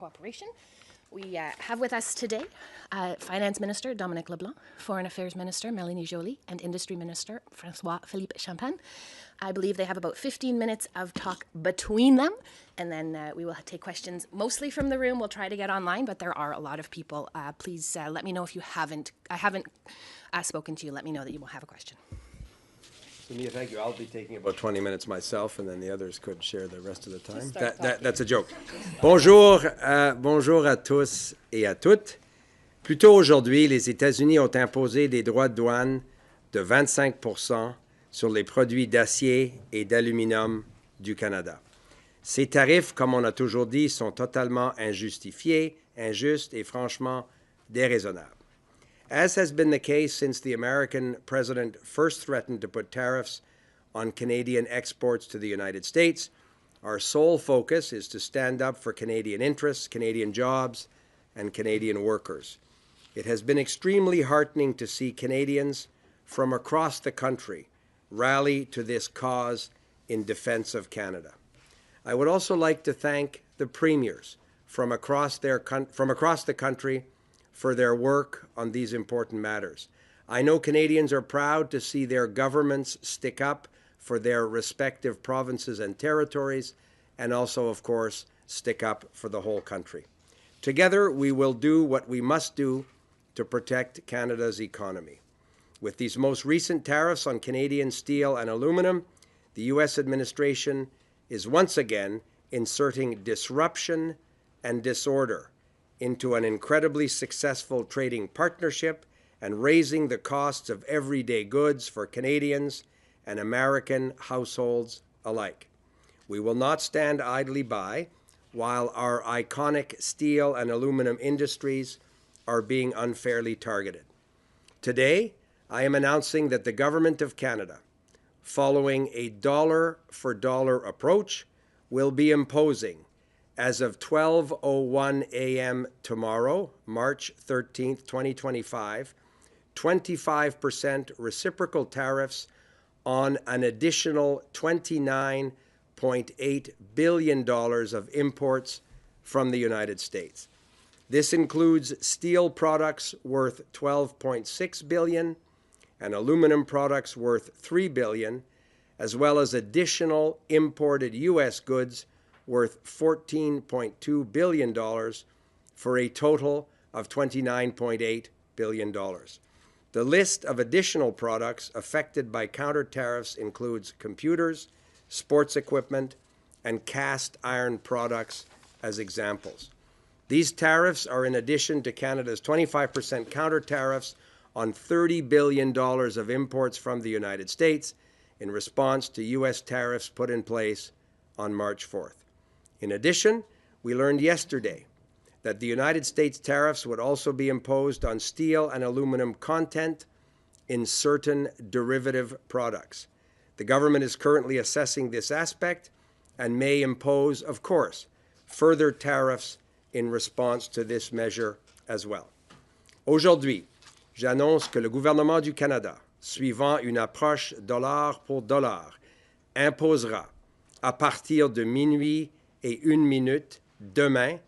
Cooperation. We have with us today Finance Minister Dominic LeBlanc, Foreign Affairs Minister Melanie Joly, and Industry Minister François-Philippe Champagne. I believe they have about 15 minutes of talk between them, and then we will take questions mostly from the room. We'll try to get online, but there are a lot of people. Please let me know if I haven't spoken to you. Let me know that you will have a question. Mia, thank you. I'll be taking about 20 minutes myself, and then the others could share the rest of the time. That's a joke. Bonjour, bonjour à tous et à toutes. Plus tôt aujourd'hui, les États-Unis ont imposé des droits de douane de 25% sur les produits d'acier et d'aluminium du Canada. Ces tarifs, comme on a toujours dit, sont totalement injustifiés, injustes et franchement déraisonnables. As has been the case since the American president first threatened to put tariffs on Canadian exports to the United States, our sole focus is to stand up for Canadian interests, Canadian jobs, and Canadian workers. It has been extremely heartening to see Canadians from across the country rally to this cause in defense of Canada. I would also like to thank the premiers from across the country for their work on these important matters. I know Canadians are proud to see their governments stick up for their respective provinces and territories, and also, of course, stick up for the whole country. Together, we will do what we must do to protect Canada's economy. With these most recent tariffs on Canadian steel and aluminum, the U.S. administration is once again inserting disruption and disorder into an incredibly successful trading partnership and raising the costs of everyday goods for Canadians and American households alike. We will not stand idly by while our iconic steel and aluminum industries are being unfairly targeted. Today, I am announcing that the Government of Canada, following a dollar-for-dollar approach, will be imposing, as of 12:01 a.m. tomorrow, March 13th, 2025, 25% reciprocal tariffs on an additional $29.8 billion of imports from the United States. This includes steel products worth $12.6 billion and aluminum products worth $3 billion, as well as additional imported U.S. goods worth $14.2 billion for a total of $29.8 billion. The list of additional products affected by counter tariffs includes computers, sports equipment, and cast iron products as examples. These tariffs are in addition to Canada's 25% counter tariffs on $30 billion of imports from the United States in response to U.S. tariffs put in place on March 4th. In addition, we learned yesterday that the United States tariffs would also be imposed on steel and aluminum content in certain derivative products. The government is currently assessing this aspect and may impose, of course, further tariffs in response to this measure as well. Aujourd'hui, j'annonce que le gouvernement du Canada, suivant une approche dollar pour dollar, imposera à partir de minuit et 1 minute demain,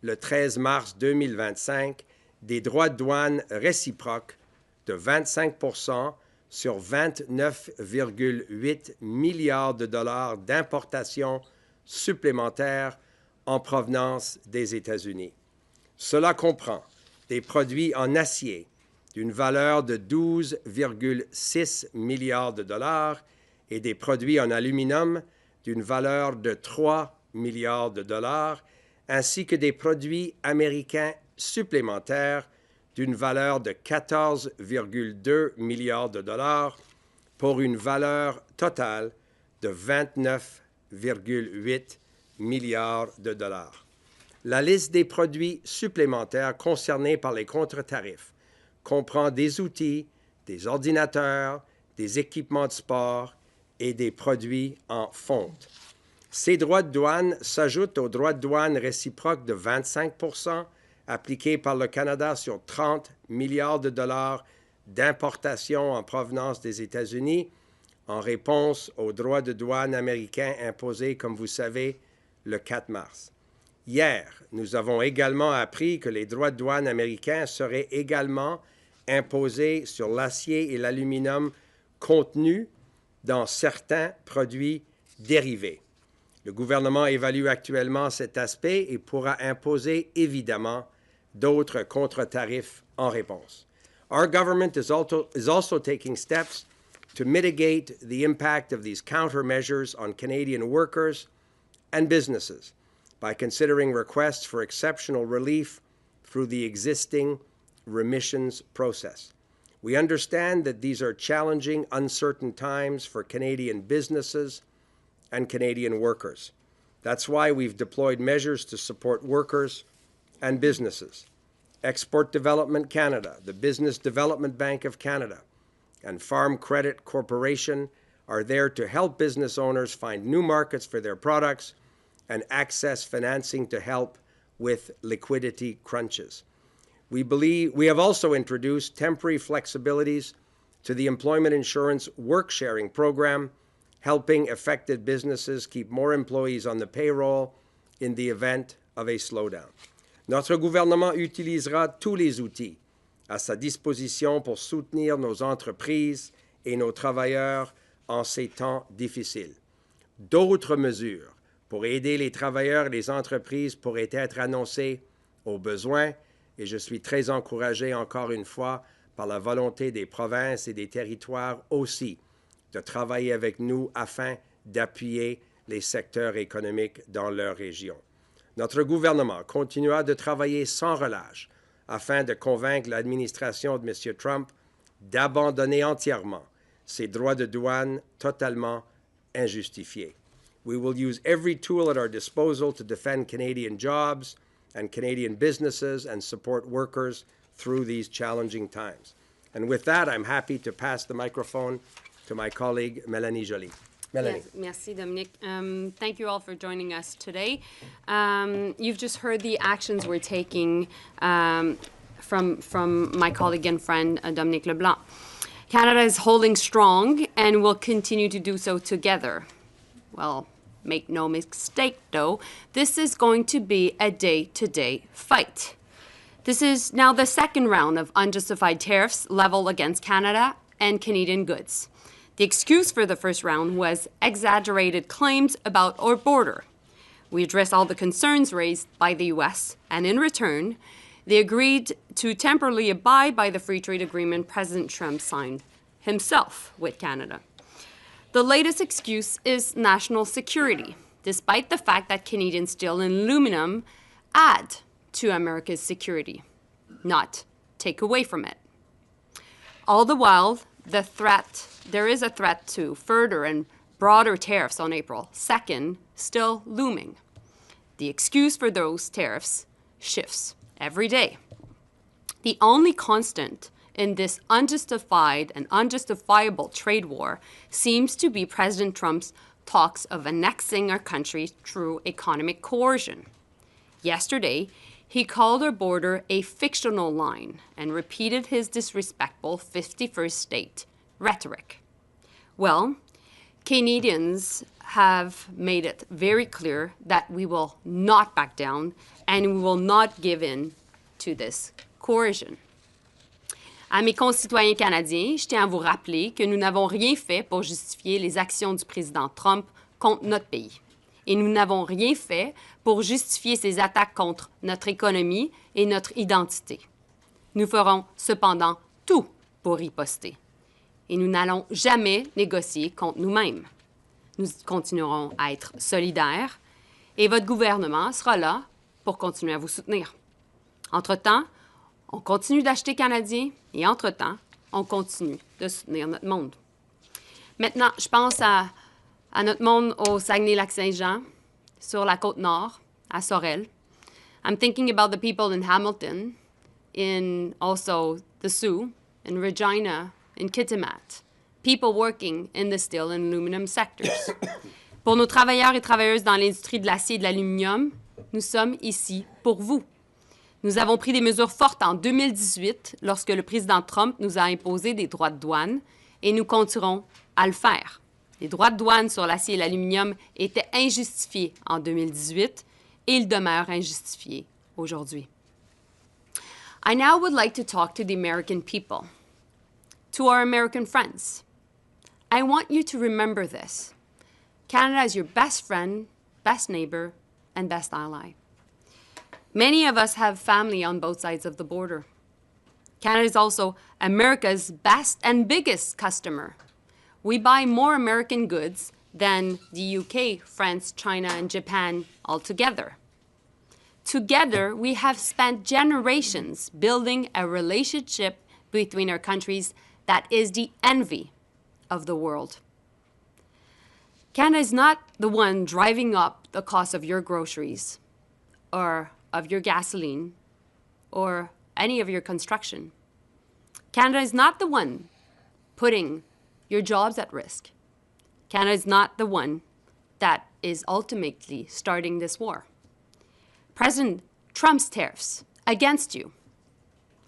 le 13 mars 2025, des droits de douane réciproques de 25% sur 29,8 milliards de dollars d'importations supplémentaires en provenance des États-Unis. Cela comprend des produits en acier d'une valeur de 12,6 milliards de dollars et des produits en aluminium d'une valeur de 3 milliards de dollars, ainsi que des produits américains supplémentaires d'une valeur de 14,2 milliards de dollars pour une valeur totale de 29,8 milliards de dollars. La liste des produits supplémentaires concernés par les contre-tarifs comprend des outils, des ordinateurs, des équipements de sport et des produits en fonte. Ces droits de douane s'ajoutent aux droits de douane réciproques de 25% appliqués par le Canada sur 30 milliards de dollars d'importations en provenance des États-Unis en réponse aux droits de douane américains imposés, comme vous savez, le 4 mars. Hier, nous avons également appris que les droits de douane américains seraient également imposés sur l'acier et l'aluminium contenus dans certains produits dérivés. Le gouvernement évalue actuellement cet aspect et pourra imposer évidemment d'autres contre-tarifs en réponse. Our government is also taking steps to mitigate the impact of these countermeasures on Canadian workers and businesses by considering requests for exceptional relief through the existing remissions process. We understand that these are challenging, uncertain times for Canadian businesses and Canadian workers. That's why we've deployed measures to support workers and businesses. Export Development Canada, the Business Development Bank of Canada, and Farm Credit Corporation are there to help business owners find new markets for their products and access financing to help with liquidity crunches. We have also introduced temporary flexibilities to the Employment Insurance Work-Sharing Program, helping affected businesses keep more employees on the payroll in the event of a slowdown. Notre gouvernement utilisera tous les outils à sa disposition pour soutenir nos entreprises et nos travailleurs en ces temps difficiles. D'autres mesures pour aider les travailleurs et les entreprises pourraient être annoncées au besoin, et je suis très encouragé encore une fois par la volonté des provinces et des territoires aussi de travailler avec nous afin d'appuyer les secteurs économiques dans leur région. Notre gouvernement continuera de travailler sans relâche afin de convaincre l'administration de M. Trump d'abandonner entièrement ses droits de douane totalement injustifiés. We will use every tool at our disposal to defend Canadian jobs and Canadian businesses and support workers through these challenging times. And with that, I'm happy to pass the microphone to my colleague, Mélanie Joly. Mélanie. Yes, merci, Dominic. Thank you all for joining us today. You've just heard the actions we're taking from my colleague and friend, Dominic Leblanc. Canada is holding strong and will continue to do so together. Well, make no mistake, though, this is going to be a day-to-day fight. This is now the second round of unjustified tariffs leveled against Canada and Canadian goods. The excuse for the first round was exaggerated claims about our border. We addressed all the concerns raised by the U.S., and in return, they agreed to temporarily abide by the free trade agreement President Trump signed himself with Canada. The latest excuse is national security, despite the fact that Canadian steel and aluminum add to America's security, not take away from it. All the while, there is a threat to further and broader tariffs on April 2nd still looming. The excuse for those tariffs shifts every day. The only constant in this unjustified and unjustifiable trade war seems to be President Trump's talks of annexing our country through economic coercion. Yesterday, he called our border a fictional line and repeated his disrespectful 51st state rhetoric. Well, Canadians have made it very clear that we will not back down and we will not give in to this coercion. À mes concitoyens canadiens, je tiens à vous rappeler que nous n'avons rien fait pour justifier les actions du président Trump contre notre pays. Et nous n'avons rien fait pour justifier ses attaques contre notre économie et notre identité. Nous ferons cependant tout pour riposter. Et nous n'allons jamais négocier contre nous-mêmes. Nous continuerons à être solidaires et votre gouvernement sera là pour continuer à vous soutenir. Entre-temps, on continue d'acheter canadien et entre-temps, on continue de soutenir notre monde. Maintenant, je pense à notre monde au Saguenay-Lac-Saint-Jean, sur la Côte-Nord, à Sorel. I'm thinking about the people in Hamilton, in also the Sioux, in Regina, in Kitimat. People working in the steel and aluminum sectors. Pour nos travailleurs et travailleuses dans l'industrie de l'acier et de l'aluminium, nous sommes ici pour vous. Nous avons pris des mesures fortes en 2018 lorsque le président Trump nous a imposé des droits de douane et nous continuerons à le faire. Les droits de douane sur l'acier et l'aluminium étaient injustifiés en 2018 et il demeure injustifié aujourd'hui. I now would like to talk to the American people, to our American friends. I want you to remember this. Canada is your best friend, best neighbor, and best ally. Many of us have family on both sides of the border. Canada is also America's best and biggest customer. We buy more American goods than the UK, France, China, and Japan altogether. Together, we have spent generations building a relationship between our countries that is the envy of the world. Canada is not the one driving up the cost of your groceries or of your gasoline or any of your construction. Canada is not the one putting your jobs at risk. Canada is not the one that is ultimately starting this war. President Trump's tariffs against you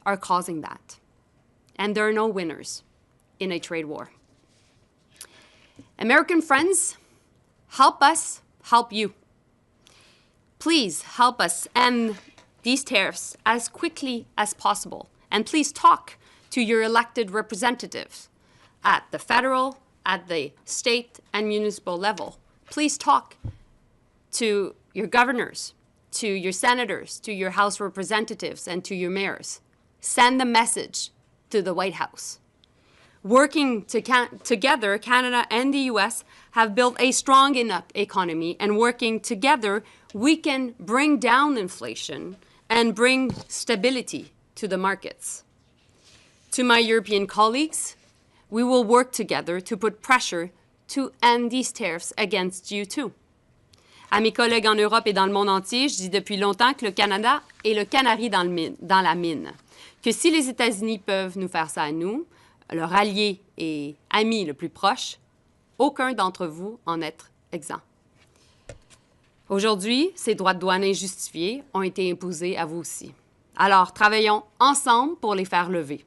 are causing that. And there are no winners in a trade war. American friends, help us help you. Please help us end these tariffs as quickly as possible. And please talk to your elected representatives at the federal, at the state, and municipal level. Please talk to your governors, to your senators, to your House representatives, and to your mayors. Send the message to the White House. Working together, Canada and the US have built a strong enough economy, and working together, we can bring down inflation and bring stability to the markets. To my European colleagues, we will work together to put pressure to end these tariffs against you too. À mes collègues en Europe et dans le monde entier, je dis depuis longtemps que le Canada est le canari dans la mine. Que si les États-Unis peuvent nous faire ça à nous, leur allié et ami le plus proche, aucun d'entre vous en est exempt. Aujourd'hui, ces droits de douane injustifiés ont été imposés à vous aussi. Alors, travaillons ensemble pour les faire lever.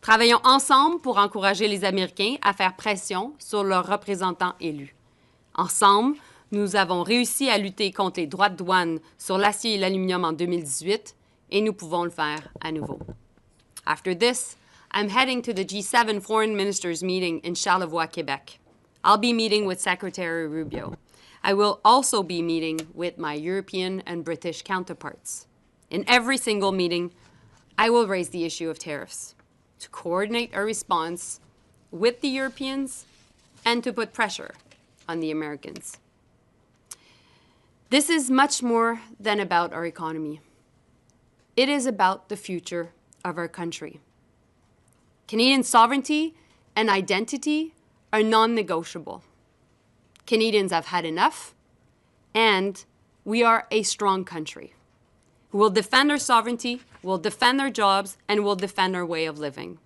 Travaillons ensemble pour encourager les Américains à faire pression sur leurs représentants élus. Ensemble, nous avons réussi à lutter contre les droits de douane sur l'acier et l'aluminium en 2018 et nous pouvons le faire à nouveau. After this, I'm heading to the G7 Foreign Ministers meeting in Charlevoix, Quebec. I'll be meeting with Secretary Rubio. I will also be meeting with my European and British counterparts. In every single meeting, I will raise the issue of tariffs to coordinate our response with the Europeans and to put pressure on the Americans. This is much more than about our economy. It is about the future of our country. Canadian sovereignty and identity are non-negotiable. Canadians have had enough, and we are a strong country. We'll defend our sovereignty, we'll defend our jobs, and we'll defend our way of living.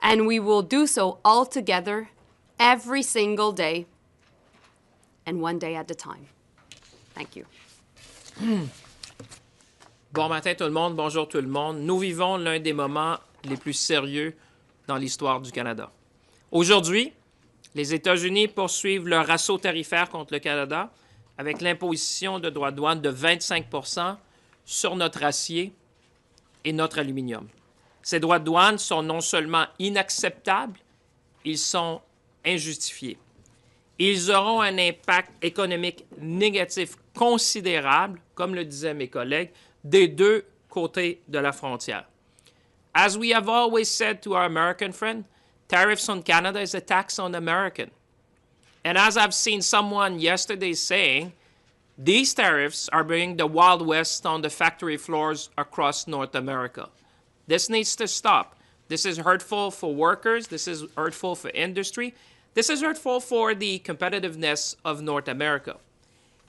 And we will do so all together every single day and one day at a time. Thank you. Bon matin tout le monde, bonjour tout le monde. Nous vivons l'un des moments les plus sérieux dans l'histoire du Canada. Aujourd'hui, les États-Unis poursuivent leur assaut tarifaire contre le Canada avec l'imposition de droits de douane de 25 % sur notre acier et notre aluminium. Ces droits de douane sont non seulement inacceptables, ils sont injustifiés. Ils auront un impact économique négatif considérable, comme le disaient mes collègues, des deux côtés de la frontière. As we have always said to our American friend, tariffs on Canada is a tax on American. And as I've seen someone yesterday saying, these tariffs are bringing the Wild West on the factory floors across North America. This needs to stop. This is hurtful for workers. This is hurtful for industry. This is hurtful for the competitiveness of North America.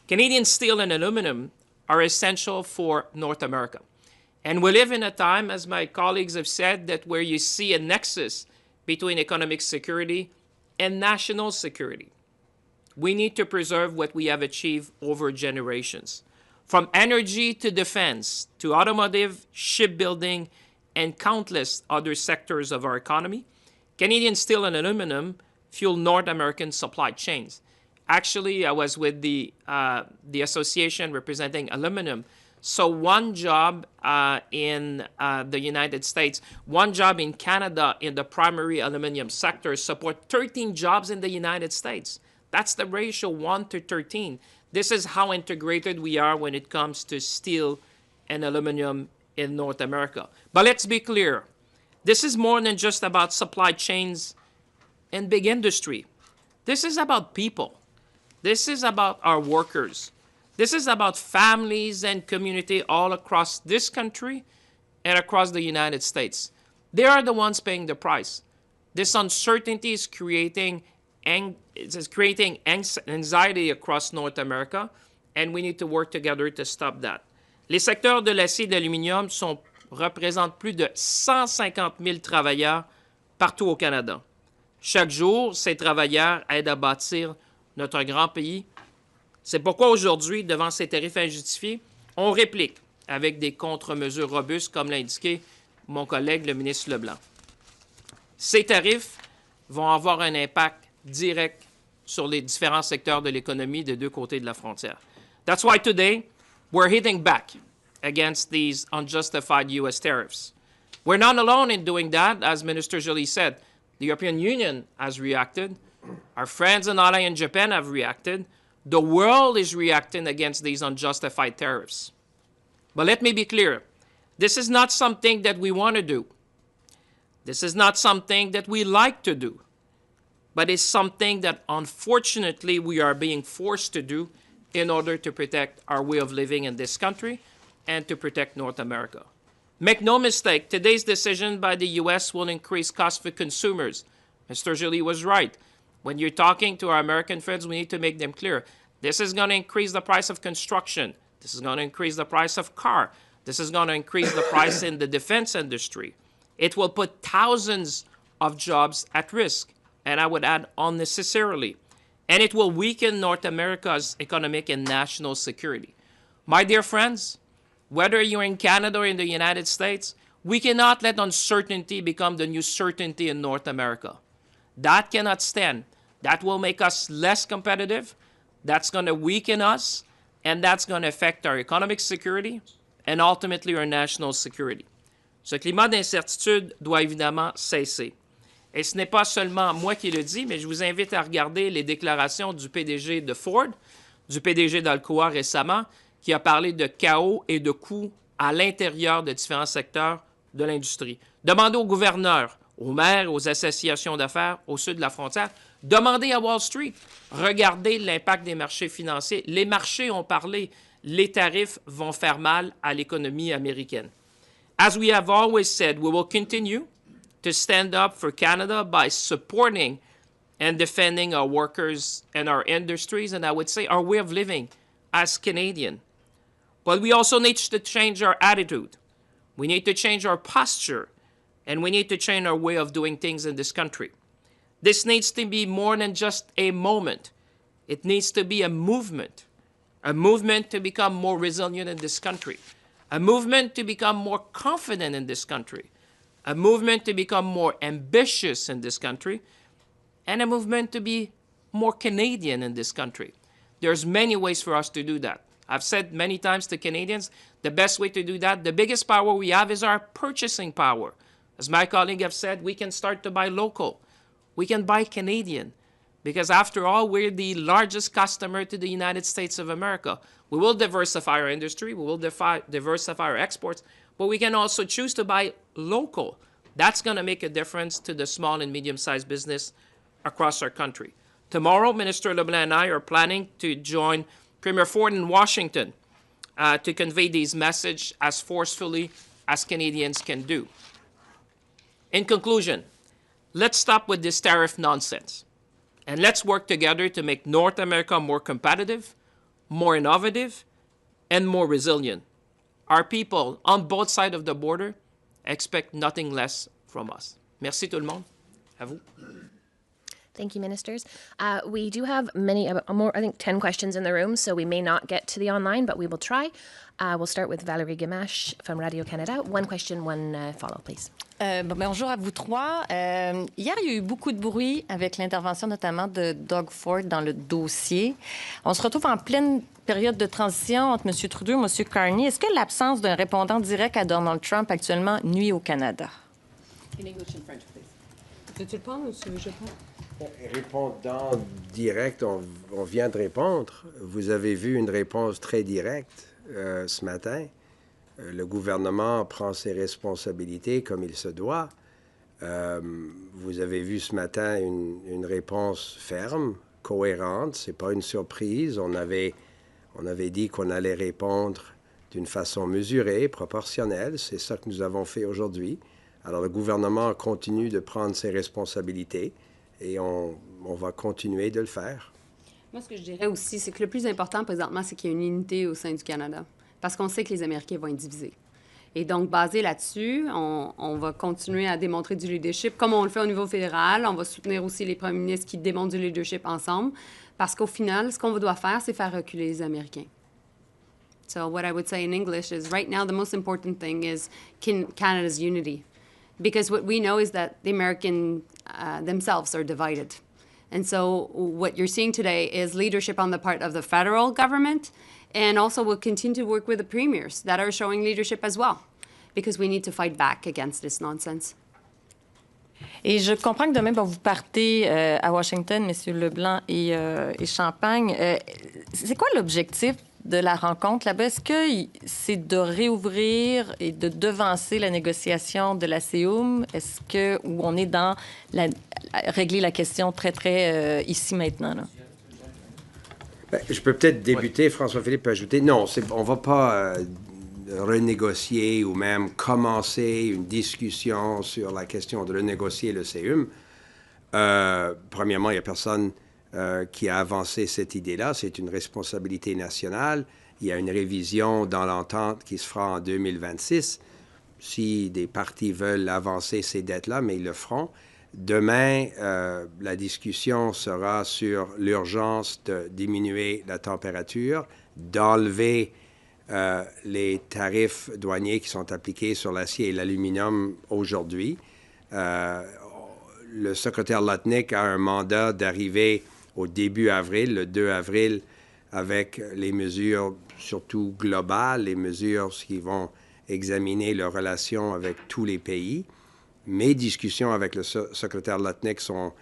Canadian steel and aluminum are essential for North America. And we live in a time, as my colleagues have said, that where you see a nexus between economic security and national security. We need to preserve what we have achieved over generations. From energy to defense, to automotive, shipbuilding, and countless other sectors of our economy, Canadian steel and aluminum fuel North American supply chains. Actually, I was with the association representing aluminum. So one job in the United States, one job in Canada in the primary aluminum sector support 13 jobs in the United States. That's the ratio, 1 to 13. This is how integrated we are when it comes to steel and aluminum in North America. But let's be clear. This is more than just about supply chains and big industry. This is about people. This is about our workers. This is about families and community all across this country and across the United States. They are the ones paying the price. This uncertainty is creating anxiety across North America, and we need to work together to stop that. Les secteurs de l'acier et de l'aluminium représentent plus de 150 000 travailleurs partout au Canada. Chaque jour, ces travailleurs aident à bâtir notre grand pays. C'est pourquoi aujourd'hui, devant ces tarifs injustifiés, on réplique avec des contre-mesures robustes, comme l'a indiqué mon collègue, le ministre Leblanc. Ces tarifs vont avoir un impact direct sur les différents secteurs de l'économie des deux côtés de la frontière. That's why today, we're hitting back against these unjustified U.S. tariffs. We're not alone in doing that, as Minister Joly said. The European Union has reacted. Our friends and allies in Japan have reacted. The world is reacting against these unjustified tariffs. But let me be clear. This is not something that we want to do. This is not something that we like to do. But it's something that, unfortunately, we are being forced to do in order to protect our way of living in this country and to protect North America. Make no mistake, today's decision by the U.S. will increase costs for consumers. Mr. Joly was right. When you're talking to our American friends, we need to make them clear. This is going to increase the price of construction. This is going to increase the price of car. This is going to increase the price in the defense industry. It will put thousands of jobs at risk, and I would add unnecessarily. And it will weaken North America's economic and national security. My dear friends, whether you're in Canada or in the United States, we cannot let uncertainty become the new certainty in North America. That cannot stand. That will make us less competitive. That's going to weaken us, and that's going to affect our economic security and ultimately our national security. Ce climat d'incertitude doit évidemment cesser. Et ce n'est pas seulement moi qui le dis, mais je vous invite à regarder les déclarations du PDG de Ford, du PDG d'Alcoa récemment, qui a parlé de chaos et de coûts à l'intérieur de différents secteurs de l'industrie. Demandez aux gouverneurs, aux maires, aux associations d'affaires au sud de la frontière, demandez à Wall Street, regardez l'impact des marchés financiers. Les marchés ont parlé, les tarifs vont faire mal à l'économie américaine. As we have always said, we will continue to stand up for Canada by supporting and defending our workers and our industries, and I would say our way of living as Canadian. But we also need to change our attitude. We need to change our posture, and we need to change our way of doing things in this country. This needs to be more than just a moment. It needs to be a movement to become more resilient in this country, a movement to become more confident in this country, a movement to become more ambitious in this country, and a movement to be more Canadian in this country. There's many ways for us to do that. I've said many times to Canadians, the best way to do that, the biggest power we have is our purchasing power. As my colleague have said, we can start to buy local. We can buy Canadian. Because after all, we're the largest customer to the United States of America. We will diversify our industry, we will diversify our exports, but we can also choose to buy local. That's going to make a difference to the small and medium-sized business across our country. Tomorrow, Minister Leblanc and I are planning to join Premier Ford in Washington to convey these messages as forcefully as Canadians can do. In conclusion, let's stop with this tariff nonsense. And let's work together to make North America more competitive, more innovative, and more resilient. Our people on both sides of the border expect nothing less from us. Merci tout le monde. À vous. Thank you, ministers. We do have I think 10 questions in the room, so we may not get to the online, but we will try. We'll start with Valérie Gamache from Radio-Canada. One question, one follow, please. Bonjour à vous trois. Hier, il y a eu beaucoup de bruit avec l'intervention notamment de Doug Ford dans le dossier. On se retrouve en pleine période de transition entre M. Trudeau et M. Carney. Est-ce que l'absence d'un répondant direct à Donald Trump actuellement nuit au Canada? In English and French, please. Veux-tu le prendre ou tu veux que je le prenne? Répondant direct, on vient de répondre. Vous avez vu une réponse très directe ce matin. Le gouvernement prend ses responsabilités comme il se doit. Vous avez vu ce matin une réponse ferme, cohérente. Ce n'est pas une surprise. On avait dit qu'on allait répondre d'une façon mesurée, proportionnelle. C'est ça que nous avons fait aujourd'hui. Alors, le gouvernement continue de prendre ses responsabilités et on va continuer de le faire. Moi, ce que je dirais aussi, c'est que le plus important présentement, c'est qu'il y ait une unité au sein du Canada. Parce qu'on sait que les Américains vont être divisés. Et donc, basé là-dessus, on va continuer à démontrer du leadership, comme on le fait au niveau fédéral. On va soutenir aussi les premiers ministres qui démontrent du leadership ensemble. Parce qu'au final, ce qu'on doit faire, c'est faire reculer les Américains. So what I would say in English is, right now, the most important thing is Canada's unity. Because what we know is that the Americans themselves are divided. And so what you're seeing today is leadership on the part of the federal government, and also we'll continue to work with the premiers that are showing leadership as well, because we need to fight back against this nonsense. Et je comprends que demain, vous partez à Washington, M. Leblanc et Champagne. C'est quoi l'objectif de la rencontre là-bas? Est-ce que c'est de réouvrir et de devancer la négociation de la CEUM? Est-ce que où on est dans régler la question très, très ici maintenant? Là? Bien, je peux peut-être débuter, François-Philippe peut ajouter. Non, on ne va pas renégocier ou même commencer une discussion sur la question de renégocier le CEUM. Premièrement, il n'y a personne qui a avancé cette idée-là. C'est une responsabilité nationale. Il y a une révision dans l'entente qui se fera en 2026. Si des partis veulent avancer ces dettes-là, mais ils le feront. Demain, la discussion sera sur l'urgence de diminuer la température, d'enlever les tarifs douaniers qui sont appliqués sur l'acier et l'aluminium aujourd'hui. Le secrétaire Lutnick a un mandat d'arriver au début avril, le 2 avril, avec les mesures surtout globales, les mesures qui vont examiner leurs relations avec tous les pays. Mes discussions avec le secrétaire Lutnick sont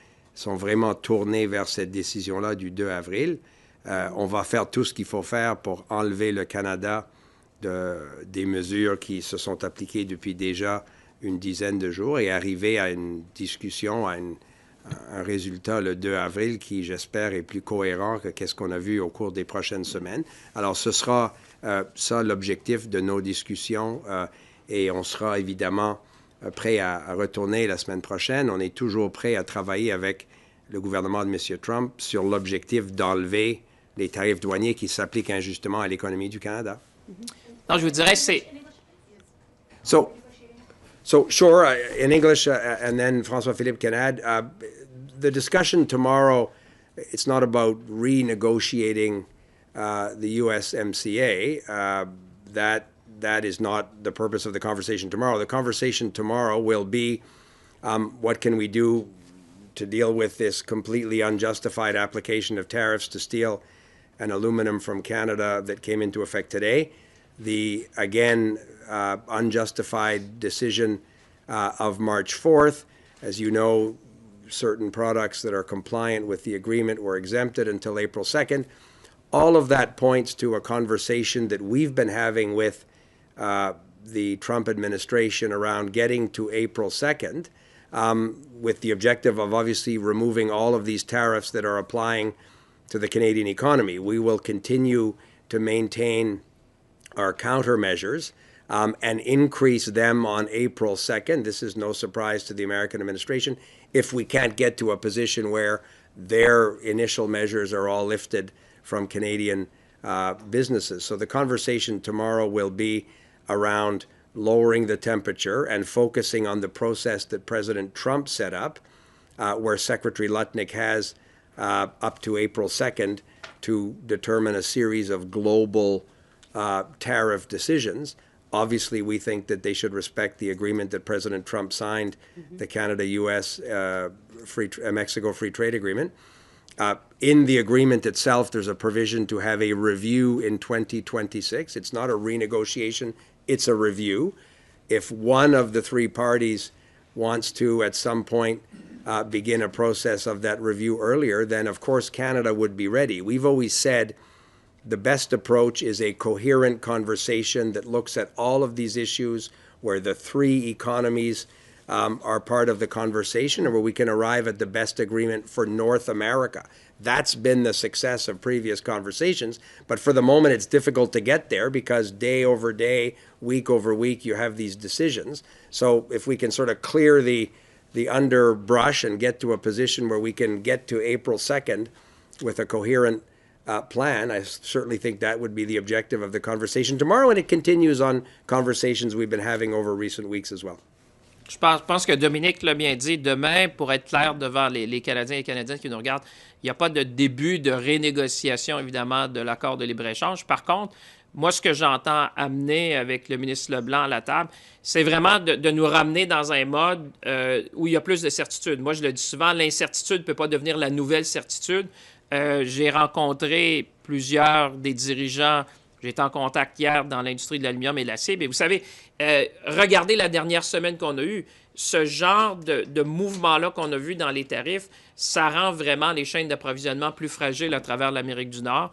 vraiment tournées vers cette décision-là du 2 avril. On va faire tout ce qu'il faut faire pour enlever le Canada des mesures qui se sont appliquées depuis déjà une dizaine de jours et arriver à une discussion, à un résultat le 2 avril qui, j'espère, est plus cohérent que qu'est-ce qu'on a vu au cours des prochaines semaines. Alors, ce sera ça l'objectif de nos discussions et on sera évidemment prêt à retourner la semaine prochaine. On est toujours prêt à travailler avec le gouvernement de M. Trump sur l'objectif d'enlever les tarifs douaniers qui s'appliquent injustement à l'économie du Canada. Non, je vous dirais, c'est... So sure, in English, and then François-Philippe can add, the discussion tomorrow, it's not about renegotiating the USMCA. That is not the purpose of the conversation tomorrow. The conversation tomorrow will be what can we do to deal with this completely unjustified application of tariffs to steel and aluminum from Canada that came into effect today. The, again, unjustified decision of March 4th. As you know, certain products that are compliant with the agreement were exempted until April 2nd. All of that points to a conversation that we've been having with the Trump administration around getting to April 2nd with the objective of obviously removing all of these tariffs that are applying to the Canadian economy. We will continue to maintain our countermeasures and increase them on April 2nd. This is no surprise to the American administration if we can't get to a position where their initial measures are all lifted from Canadian businesses. So the conversation tomorrow will be around lowering the temperature and focusing on the process that President Trump set up where Secretary Lutnick has up to April 2nd to determine a series of global tariff decisions. Obviously, we think that they should respect the agreement that President Trump signed, the Canada-U.S. Mexico Free Trade Agreement. In the agreement itself, there's a provision to have a review in 2026. It's not a renegotiation, it's a review. If one of the three parties wants to, at some point, begin a process of that review earlier, then of course Canada would be ready. We've always said the best approach is a coherent conversation that looks at all of these issues, where the three economies are part of the conversation, and where we can arrive at the best agreement for North America. That's been the success of previous conversations, but for the moment it's difficult to get there because day over day, week over week, you have these decisions. So if we can sort of clear the underbrush and get to a position where we can get to April 2nd with a coherent plan, I certainly think that would be the objective of the conversation tomorrow, and it continues on conversations we've been having over recent weeks as well. Je pense que Dominique l'a bien dit. Demain, pour être clair devant les Canadiens et Canadiennes qui nous regardent, il n'y a pas de début de renégociation, évidemment, de l'accord de libre-échange. Par contre, moi, ce que j'entends amener avec le ministre Leblanc à la table, c'est vraiment de nous ramener dans un mode où il y a plus de certitude. Moi, je le dis souvent, l'incertitude ne peut pas devenir la nouvelle certitude. J'ai rencontré plusieurs des dirigeants. J'étais en contact hier dans l'industrie de l'aluminium et de l'acier. Mais vous savez, regardez la dernière semaine qu'on a eue. Ce genre de mouvement-là qu'on a vu dans les tarifs, ça rend vraiment les chaînes d'approvisionnement plus fragiles à travers l'Amérique du Nord.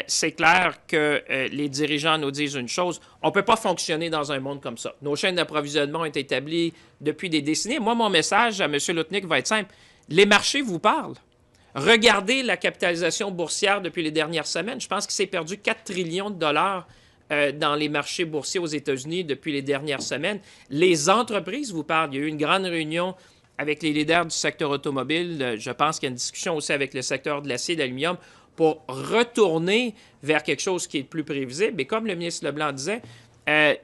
C'est clair que les dirigeants nous disent une chose, on ne peut pas fonctionner dans un monde comme ça. Nos chaînes d'approvisionnement ont été établies depuis des décennies. Moi, mon message à M. Lutnick va être simple. Les marchés vous parlent. Regardez la capitalisation boursière depuis les dernières semaines. Je pense qu'il s'est perdu 4 trillions de dollars dans les marchés boursiers aux États-Unis depuis les dernières semaines. Les entreprises vous parlent. Il y a eu une grande réunion avec les leaders du secteur automobile. Je pense qu'il y a une discussion aussi avec le secteur de l'acier et de l'aluminium pour retourner vers quelque chose qui est plus prévisible. Et comme le ministre Leblanc disait,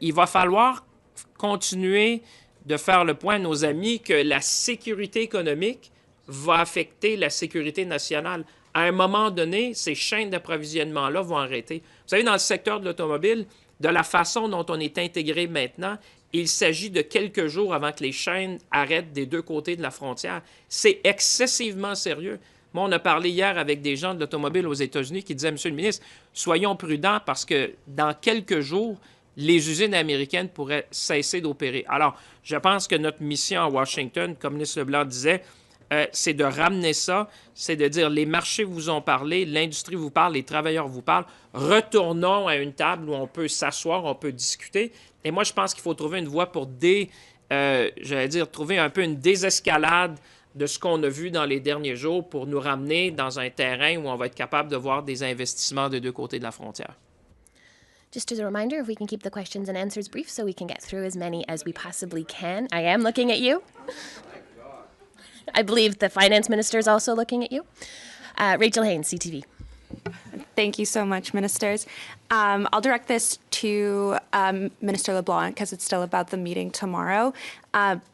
il va falloir continuer de faire le point à nos amis que la sécurité économique va affecter la sécurité nationale. À un moment donné, ces chaînes d'approvisionnement-là vont arrêter. Vous savez, dans le secteur de l'automobile, de la façon dont on est intégré maintenant, il s'agit de quelques jours avant que les chaînes arrêtent des deux côtés de la frontière. C'est excessivement sérieux. Moi, on a parlé hier avec des gens de l'automobile aux États-Unis qui disaient, Monsieur le ministre, soyons prudents parce que dans quelques jours, les usines américaines pourraient cesser d'opérer. Alors, je pense que notre mission à Washington, comme le ministre Leblanc disait, c'est de ramener ça, c'est de dire les marchés vous ont parlé, l'industrie vous parle, les travailleurs vous parlent. Retournons à une table où on peut s'asseoir, on peut discuter. Et moi, je pense qu'il faut trouver une voie pour trouver un peu une désescalade de ce qu'on a vu dans les derniers jours pour nous ramener dans un terrain où on va être capable de voir des investissements des deux côtés de la frontière. Just as a reminder, if we can keep the questions and answers brief so we can get through as many as we possibly can. I am looking at you. I believe the finance minister is also looking at you. Rachel Haynes, CTV. Thank you so much, ministers. I'll direct this to Minister LeBlanc because it's still about the meeting tomorrow.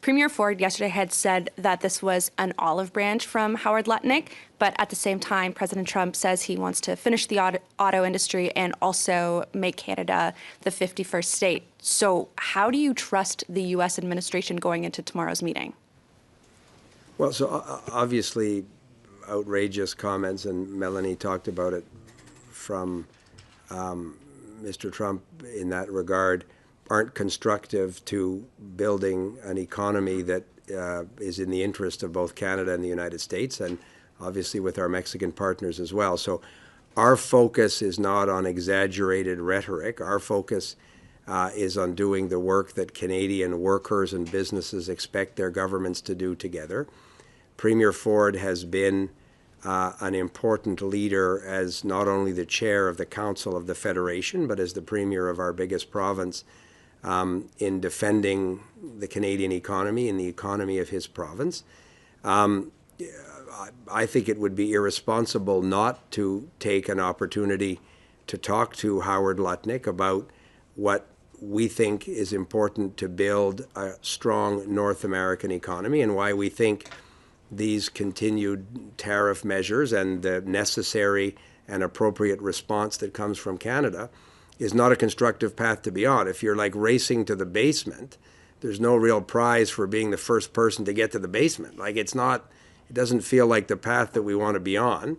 Premier Ford yesterday had said that this was an olive branch from Howard Lutnick, but at the same time, President Trump says he wants to finish the auto industry and also make Canada the 51st state. So how do you trust the U.S. administration going into tomorrow's meeting? Well, so obviously outrageous comments, and Melanie talked about it from Mr. Trump in that regard, aren't constructive to building an economy that is in the interest of both Canada and the United States, and obviously with our Mexican partners as well. So our focus is not on exaggerated rhetoric. Our focus is on doing the work that Canadian workers and businesses expect their governments to do together. Premier Ford has been an important leader as not only the chair of the Council of the Federation, but as the premier of our biggest province in defending the Canadian economy and the economy of his province. I think it would be irresponsible not to take an opportunity to talk to Howard Lutnick about what we think is important to build a strong North American economy and why we think these continued tariff measures and the necessary and appropriate response that comes from Canada is not a constructive path to be on. If you're like racing to the basement, there's no real prize for being the first person to get to the basement. Like it doesn't feel like the path that we want to be on.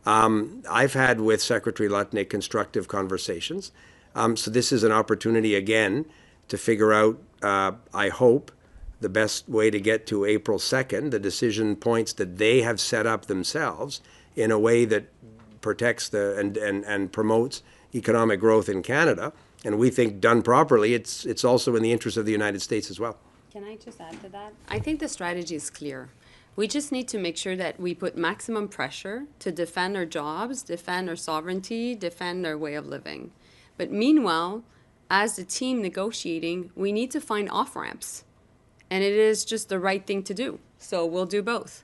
I've had with Secretary Lutnick constructive conversations. So this is an opportunity again to figure out, I hope, the best way to get to April 2nd, the decision points that they have set up themselves in a way that protects and promotes economic growth in Canada. And we think done properly, it's also in the interest of the United States as well. Can I just add to that? I think the strategy is clear. We just need to make sure that we put maximum pressure to defend our jobs, defend our sovereignty, defend our way of living. But meanwhile, as a team negotiating, we need to find off-ramps. And it is just the right thing to do. So we'll do both.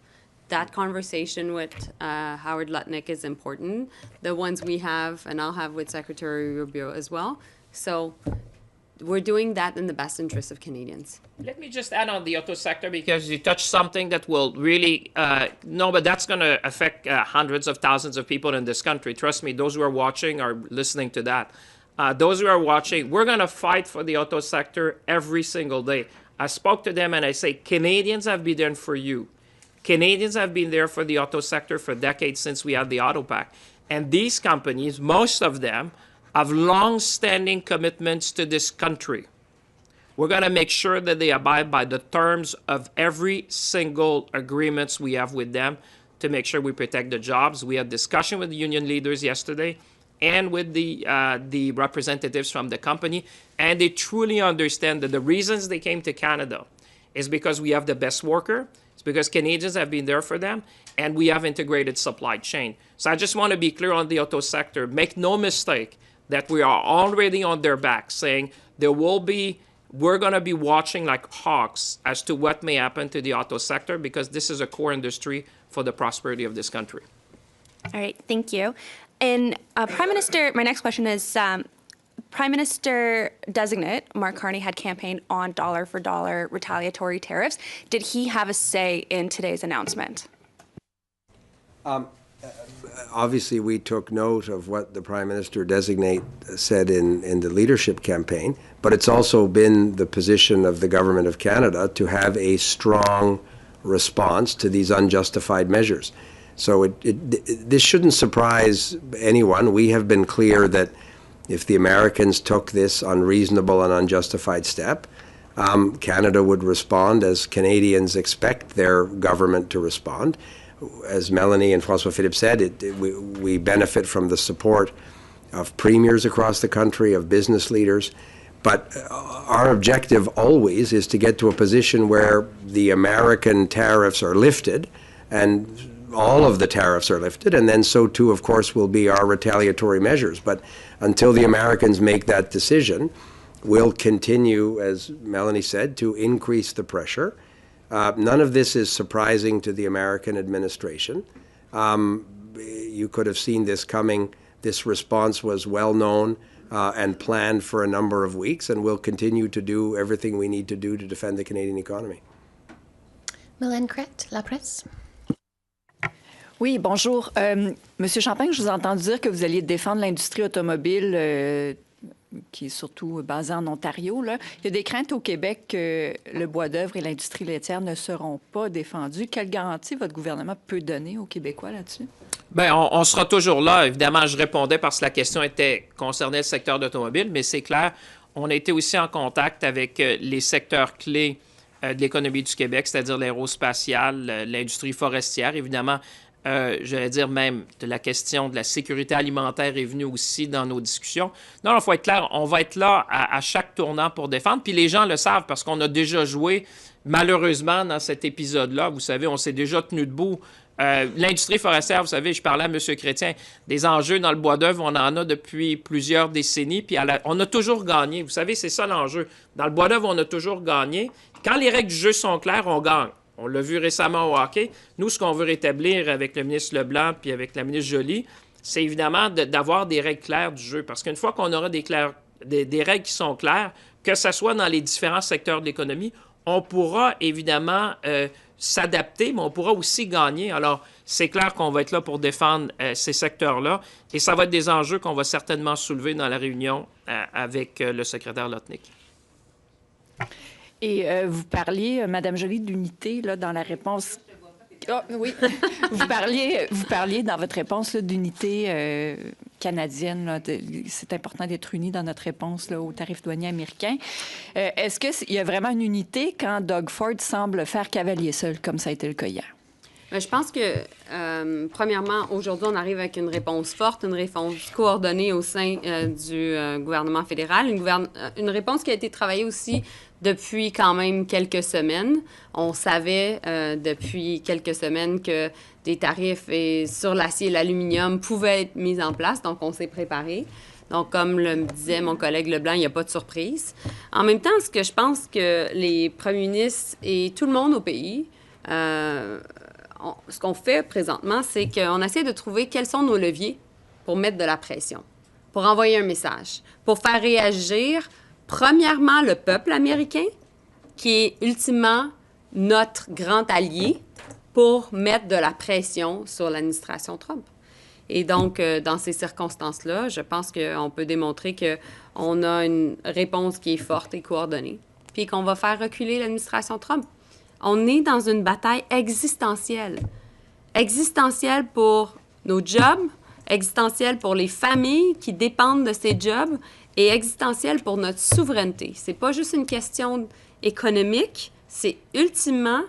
That conversation with Howard Lutnick is important. The ones we have, and I'll have with Secretary Rubio as well. So we're doing that in the best interest of Canadians. Let me just add on the auto sector because you touched something that will really, but that's going to affect hundreds of thousands of people in this country. Trust me, those who are watching are listening to that. Those who are watching, we're going to fight for the auto sector every single day. I spoke to them and I say, Canadians have been there for you. Canadians have been there for the auto sector for decades since we had the auto pact. And these companies, most of them, have long-standing commitments to this country. We're going to make sure that they abide by the terms of every single agreements we have with them to make sure we protect the jobs. We had discussion with the union leaders yesterday and with the representatives from the company, and they truly understand that the reasons they came to Canada is because we have the best worker, it's because Canadians have been there for them, and we have integrated supply chain. So I just want to be clear on the auto sector. Make no mistake that we are already on their back, saying we're going to be watching like hawks as to what may happen to the auto sector because this is a core industry for the prosperity of this country. All right, thank you. And Prime Minister, my next question is, Prime Minister designate Mark Carney had campaigned on dollar-for-dollar retaliatory tariffs. Did he have a say in today's announcement? Obviously, we took note of what the Prime Minister designate said in the leadership campaign, but it's also been the position of the Government of Canada to have a strong response to these unjustified measures. So this shouldn't surprise anyone. We have been clear that if the Americans took this unreasonable and unjustified step, Canada would respond as Canadians expect their government to respond. As Melanie and François-Philippe said, we benefit from the support of premiers across the country, of business leaders. But our objective always is to get to a position where the American tariffs are lifted and all of the tariffs are lifted, and then so too, of course, will be our retaliatory measures. But until the Americans make that decision, we'll continue, as Melanie said, to increase the pressure. None of this is surprising to the American administration. You could have seen this coming. This response was well known and planned for a number of weeks, and we'll continue to do everything we need to do to defend the Canadian economy. Mylène Crête, La Presse. Oui, bonjour. Monsieur Champagne, je vous ai entendu dire que vous alliez défendre l'industrie automobile qui est surtout basée en Ontario. Là. Il y a des craintes au Québec que le bois d'œuvre et l'industrie laitière ne seront pas défendus. Quelle garantie votre gouvernement peut donner aux Québécois là-dessus? Bien, on sera toujours là. Évidemment, je répondais parce que la question concernait le secteur d'automobile, mais c'est clair, on a été aussi en contact avec les secteurs clés de l'économie du Québec, c'est-à-dire l'aérospatiale, l'industrie forestière, évidemment. J'allais dire même de la question de la sécurité alimentaire est venue aussi dans nos discussions. Non, il faut être clair, on va être là à chaque tournant pour défendre. Puis les gens le savent parce qu'on a déjà joué, malheureusement, dans cet épisode-là. Vous savez, on s'est déjà tenu debout. L'industrie forestière, vous savez, je parlais à M. Chrétien, des enjeux dans le bois d'œuvre, on en a depuis plusieurs décennies, puis on a toujours gagné. Vous savez, c'est ça l'enjeu. Dans le bois d'œuvre, on a toujours gagné. Quand les règles du jeu sont claires, on gagne. On l'a vu récemment au hockey. Nous, ce qu'on veut rétablir avec le ministre Leblanc puis avec la ministre Joly, c'est évidemment d'avoir des règles claires du jeu. Parce qu'une fois qu'on aura des règles qui sont claires, que ce soit dans les différents secteurs de l'économie, on pourra évidemment s'adapter, mais on pourra aussi gagner. Alors, c'est clair qu'on va être là pour défendre ces secteurs-là, et ça va être des enjeux qu'on va certainement soulever dans la réunion avec le secrétaire Lotnick. Et vous parliez, Madame Joly, d'unité là, dans la réponse. Oh, oui, vous parliez dans votre réponse là, d'unité canadienne. Là, c'est important d'être unis dans notre réponse là, aux tarifs douaniers américains. Est-ce qu'il y a vraiment une unité quand Doug Ford semble faire cavalier seul, comme ça a été le cas hier? Je pense que, premièrement, aujourd'hui, on arrive avec une réponse forte, une réponse coordonnée au sein du gouvernement fédéral, une réponse qui a été travaillée aussi depuis quand même quelques semaines. On savait depuis quelques semaines que des tarifs sur l'acier et l'aluminium pouvaient être mis en place, donc on s'est préparé. Donc, comme le disait mon collègue Leblanc, il n'y a pas de surprise. En même temps, ce que je pense que les premiers ministres et tout le monde au pays, ce qu'on fait présentement, c'est qu'on essaie de trouver quels sont nos leviers pour mettre de la pression, pour envoyer un message, pour faire réagir, premièrement, le peuple américain, qui est ultimement notre grand allié, pour mettre de la pression sur l'administration Trump. Et donc, dans ces circonstances-là, je pense qu'on peut démontrer qu'on a une réponse qui est forte et coordonnée, puis qu'on va faire reculer l'administration Trump. On est dans une bataille existentielle. Existentielle pour nos jobs, existentielle pour les familles qui dépendent de ces jobs et existentielle pour notre souveraineté. C'est pas juste une question économique, c'est ultimement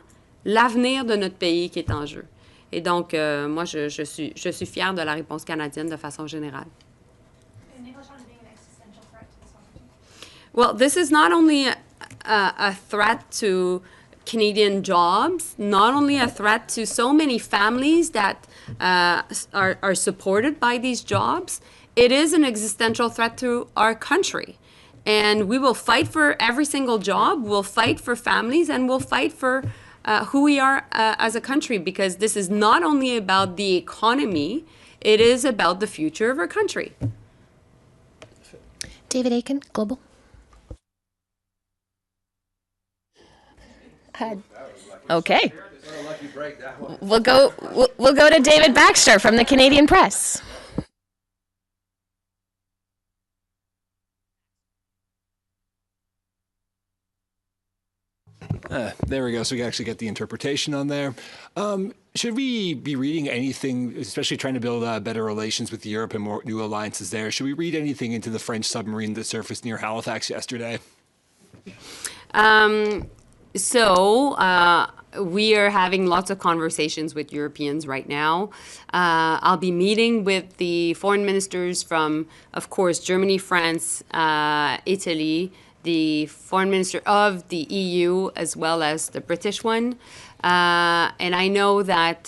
l'avenir de notre pays qui est en jeu. Et donc, moi, je suis fière de la réponse canadienne de façon générale. Well, this is not only a threat to Canadian jobs, not only a threat to so many families that are supported by these jobs, it is an existential threat to our country. And we will fight for every single job, we'll fight for families, and we'll fight for who we are as a country, because this is not only about the economy, it is about the future of our country. David Aiken, Global. Okay. We'll go to David Baxter from the Canadian Press. There we go. So we can actually get the interpretation on there. Should we be reading anything, especially trying to build better relations with Europe and more new alliances there? Should we read anything into the French submarine that surfaced near Halifax yesterday? We are having lots of conversations with Europeans right now. I'll be meeting with the foreign ministers from, of course, Germany, France, Italy, the foreign minister of the EU, as well as the British one. And I know that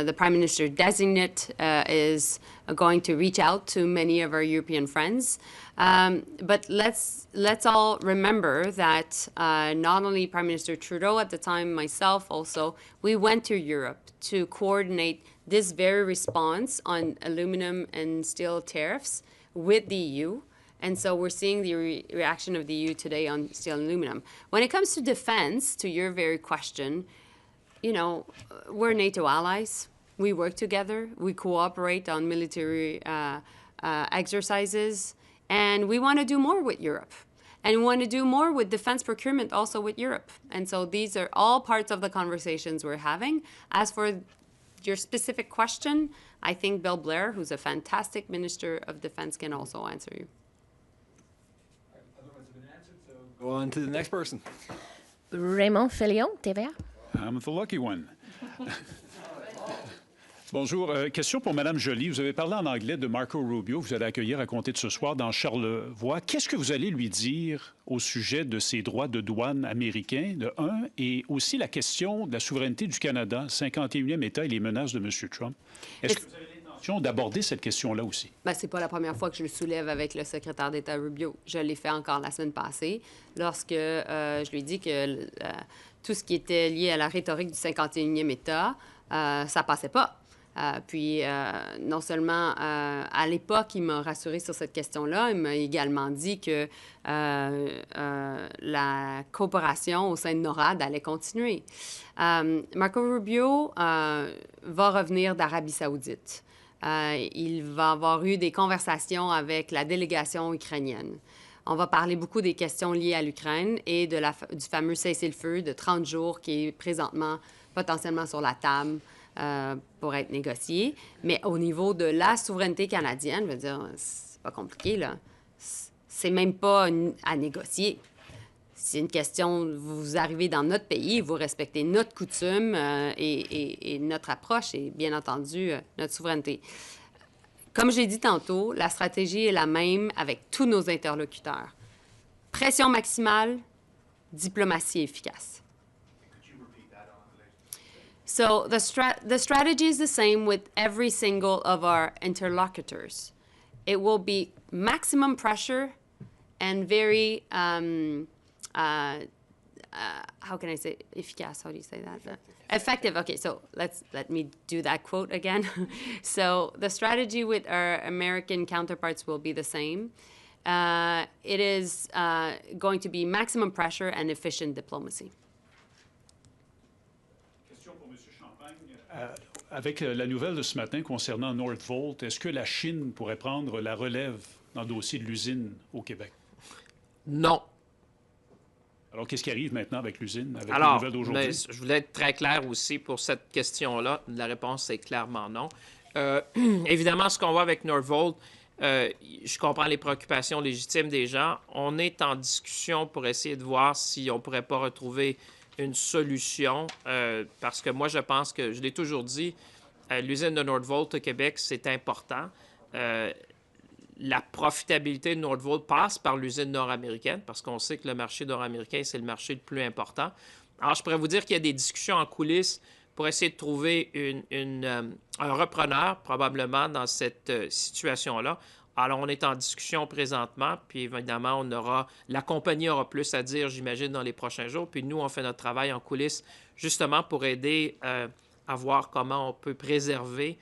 the Prime Minister designate is going to reach out to many of our European friends. But let's all remember that not only Prime Minister Trudeau at the time, myself also, we went to Europe to coordinate this very response on aluminum and steel tariffs with the EU. And so we're seeing the reaction of the EU today on steel and aluminum. When it comes to defense, to your very question, you know, we're NATO allies. We work together. We cooperate on military exercises. And we want to do more with Europe. And we want to do more with defense procurement also with Europe. And so these are all parts of the conversations we're having. As for your specific question, I think Bill Blair, who's a fantastic Minister of Defense, can also answer you. Go on to the next person. Raymond Filion, TVA. I'm the lucky one. Bonjour. Question pour Mme Joly. Vous avez parlé en anglais de Marco Rubio. Vous allez accueillir à compter de ce soir dans Charlevoix. Qu'est-ce que vous allez lui dire au sujet de ses droits de douane américains, de un, et aussi la question de la souveraineté du Canada, 51e État et les menaces de M. Trump? Est-ce que vous avez l'intention d'aborder cette question-là aussi? Ben, c'est pas la première fois que je le soulève avec le secrétaire d'État Rubio. Je l'ai fait encore la semaine passée lorsque je lui ai dit que tout ce qui était lié à la rhétorique du 51e État, ça passait pas. Non seulement à l'époque, il m'a rassuré sur cette question-là, il m'a également dit que la coopération au sein de NORAD allait continuer. Marco Rubio va revenir d'Arabie saoudite. Il va avoir eu des conversations avec la délégation ukrainienne. On va parler beaucoup des questions liées à l'Ukraine et du fameux cessez-le-feu de 30 jours qui est présentement potentiellement sur la table pour être négocié. Mais au niveau de la souveraineté canadienne, je veux dire, c'est pas compliqué, là. C'est même pas à négocier. C'est une question, vous arrivez dans notre pays, vous respectez notre coutume et notre approche et bien entendu notre souveraineté. Comme j'ai dit tantôt, la stratégie est la même avec tous nos interlocuteurs. Pression maximale, diplomatie efficace. So the strategy is the same with every single of our interlocutors. It will be maximum pressure and very, how can I say efficace? How do you say that? Effective. Okay, so let me do that quote again. So the strategy with our American counterparts will be the same. It is going to be maximum pressure and efficient diplomacy. Question pour M. Champagne. Avec la nouvelle de ce matin concernant Northvolt, est-ce que la Chine pourrait prendre la relève dans le dossier de l'usine au Québec? Non. Alors, qu'est-ce qui arrive maintenant avec l'usine, avec la Alors, nouvelle d'aujourd'hui? je voulais être très clair aussi pour cette question-là. La réponse est clairement non. Évidemment, ce qu'on voit avec Northvolt, je comprends les préoccupations légitimes des gens. On est en discussion pour essayer de voir si on ne pourrait pas retrouver une solution, parce que moi, je pense que, je l'ai toujours dit, l'usine de Northvolt au Québec, c'est important. La profitabilité de Northvolt passe par l'usine nord-américaine, parce qu'on sait que le marché nord-américain, c'est le marché le plus important. Alors, je pourrais vous dire qu'il y a des discussions en coulisses pour essayer de trouver un repreneur, probablement, dans cette situation-là. Alors, on est en discussion présentement, puis évidemment, la compagnie aura plus à dire, j'imagine, dans les prochains jours. Puis nous, on fait notre travail en coulisses, justement, pour aider à voir comment on peut préserver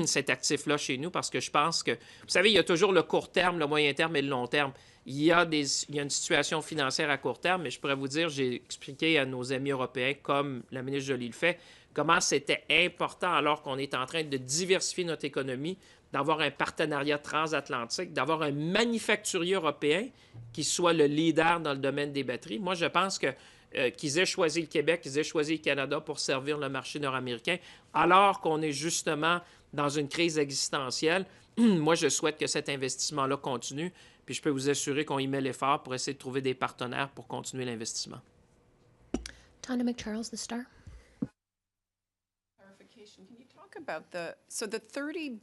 cet actif-là chez nous, parce que je pense que, vous savez, il y a toujours le court terme, le moyen terme et le long terme. Il y a une situation financière à court terme, mais je pourrais vous dire, j'ai expliqué à nos amis européens, comme la ministre Joly le fait, comment c'était important, alors qu'on est en train de diversifier notre économie, d'avoir un partenariat transatlantique, d'avoir un manufacturier européen qui soit le leader dans le domaine des batteries. Moi, je pense que qu'ils aient choisi le Québec, qu'ils aient choisi le Canada pour servir le marché nord-américain, alors qu'on est justement dans une crise existentielle. Moi, je souhaite que cet investissement-là continue, puis je peux vous assurer qu'on y met l'effort pour essayer de trouver des partenaires pour continuer l'investissement. Tanda McCharles, The Star. Clarification. Can you talk about the 30,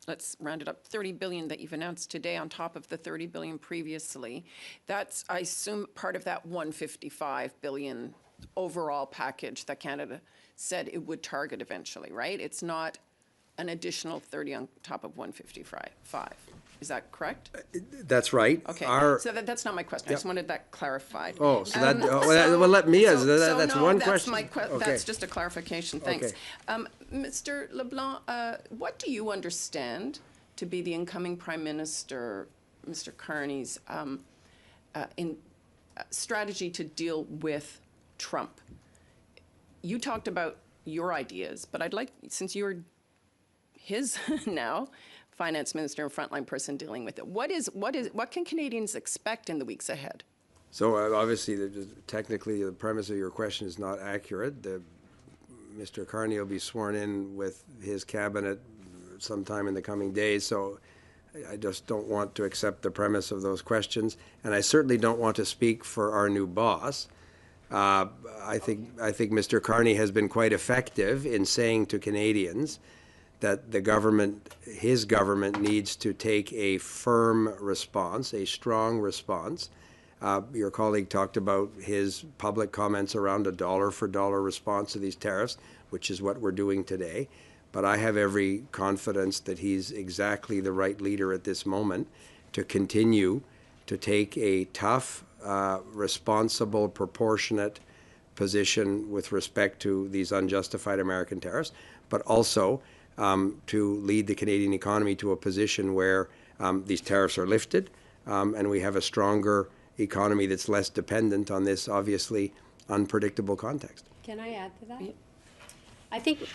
let's round it up, 30 billion that you've announced today on top of the 30 billion previously? That's, I assume, part of that 155 billion overall package that Canada said it would target eventually, right? It's not an additional 30 on top of 155. Is that correct? That's right. Okay. So that's not my question. I just wanted that clarified. Oh, so well, let me answer that. That's one question. Okay. That's just a clarification. Thanks. Okay. Mr. LeBlanc, what do you understand to be the incoming Prime Minister, Mr. Carney's, strategy to deal with Trump? You talked about your ideas, but I'd like, since you're his now finance minister and frontline person dealing with it, what can Canadians expect in the weeks ahead? So obviously, technically, the premise of your question is not accurate. Mr. Carney will be sworn in with his cabinet sometime in the coming days, so I just don't want to accept the premise of those questions, and I certainly don't want to speak for our new boss. I think Mr. Carney has been quite effective in saying to Canadians that the government, his government, needs to take a firm response, a strong response. Your colleague talked about his public comments around a dollar-for-dollar response to these tariffs, which is what we're doing today. But I have every confidence that he's exactly the right leader at this moment to continue to take a tough, responsible, proportionate position with respect to these unjustified American tariffs, but also to lead the Canadian economy to a position where these tariffs are lifted and we have a stronger economy that's less dependent on this obviously unpredictable context. Can I add to that? Yeah. I think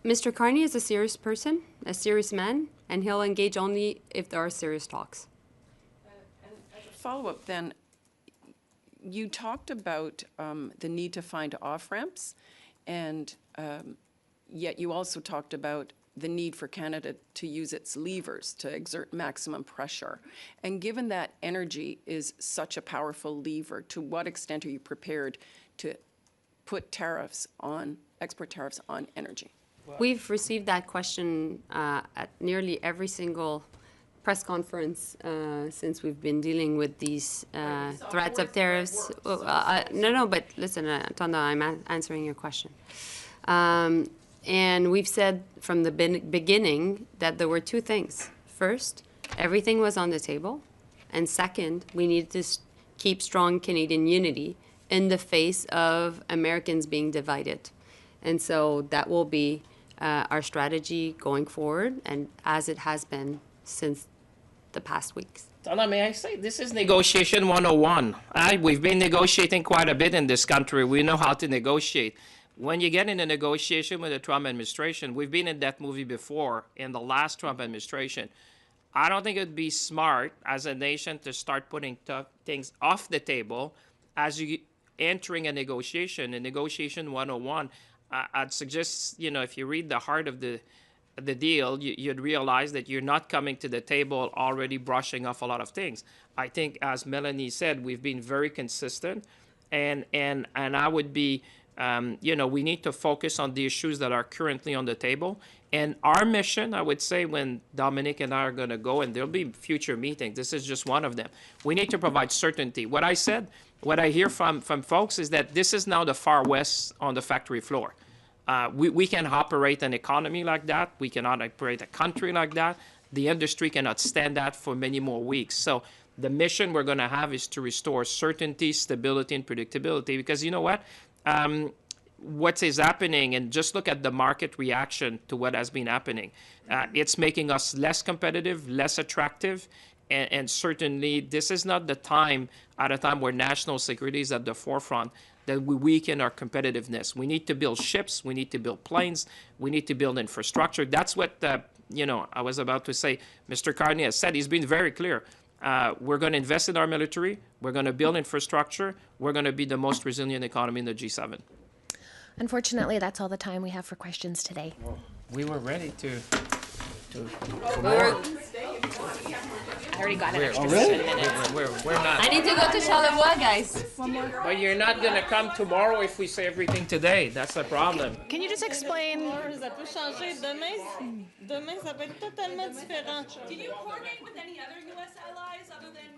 Mr. Carney is a serious person, a serious man, and he'll engage only if there are serious talks. Follow-up then, you talked about the need to find off-ramps, and yet you also talked about the need for Canada to use its levers to exert maximum pressure. And given that energy is such a powerful lever, to what extent are you prepared to put tariffs on, export tariffs on energy? We've received that question at nearly every single press conference since we've been dealing with these threats of tariffs. No, but listen, Tanda, I'm answering your question. And we've said from the beginning that there were two things. First, everything was on the table. And second, we needed to keep strong Canadian unity in the face of Americans being divided. And so that will be our strategy going forward, and as it has been since the past weeks. Tana, may I say, this is negotiation 101. We've been negotiating quite a bit in this country. We know how to negotiate. When you get in a negotiation with the Trump administration, we've been in that movie before in the last Trump administration. I don't think it'd be smart as a nation to start putting things off the table as you entering a negotiation 101. I'd suggest, if you read the heart of the deal, you'd realize that you're not coming to the table already brushing off a lot of things. I think, as Melanie said, we've been very consistent, and I would be, we need to focus on the issues that are currently on the table. And our mission, I would say, when Dominic and I are going to go, and there'll be future meetings, this is just one of them. We need to provide certainty. What I hear from folks is that this is now the Far West on the factory floor. We can operate an economy like that. We cannot operate a country like that. The industry cannot stand that for many more weeks. So the mission we're going to have is to restore certainty, stability, and predictability. Because you know what? What is happening, and just look at the market reaction to what has been happening. It's making us less competitive, less attractive, and certainly this is not the time, at a time where national security is at the forefront, that we weaken our competitiveness. We need to build ships, we need to build planes, we need to build infrastructure. That's what, I was about to say. Mr. Carney has said, he's been very clear. We're going to invest in our military, we're going to build infrastructure, we're going to be the most resilient economy in the G7. Unfortunately, that's all the time we have for questions today. We were ready to I already got an extra Already? 7 minutes. we're not. I need to go to Charlevoix, guys. But you're not going to come tomorrow if we say everything today. That's the problem. Can you just explain? Ça peut changer. Demain, ça peut être totalement différent. Did you coordinate with any other U.S. allies other than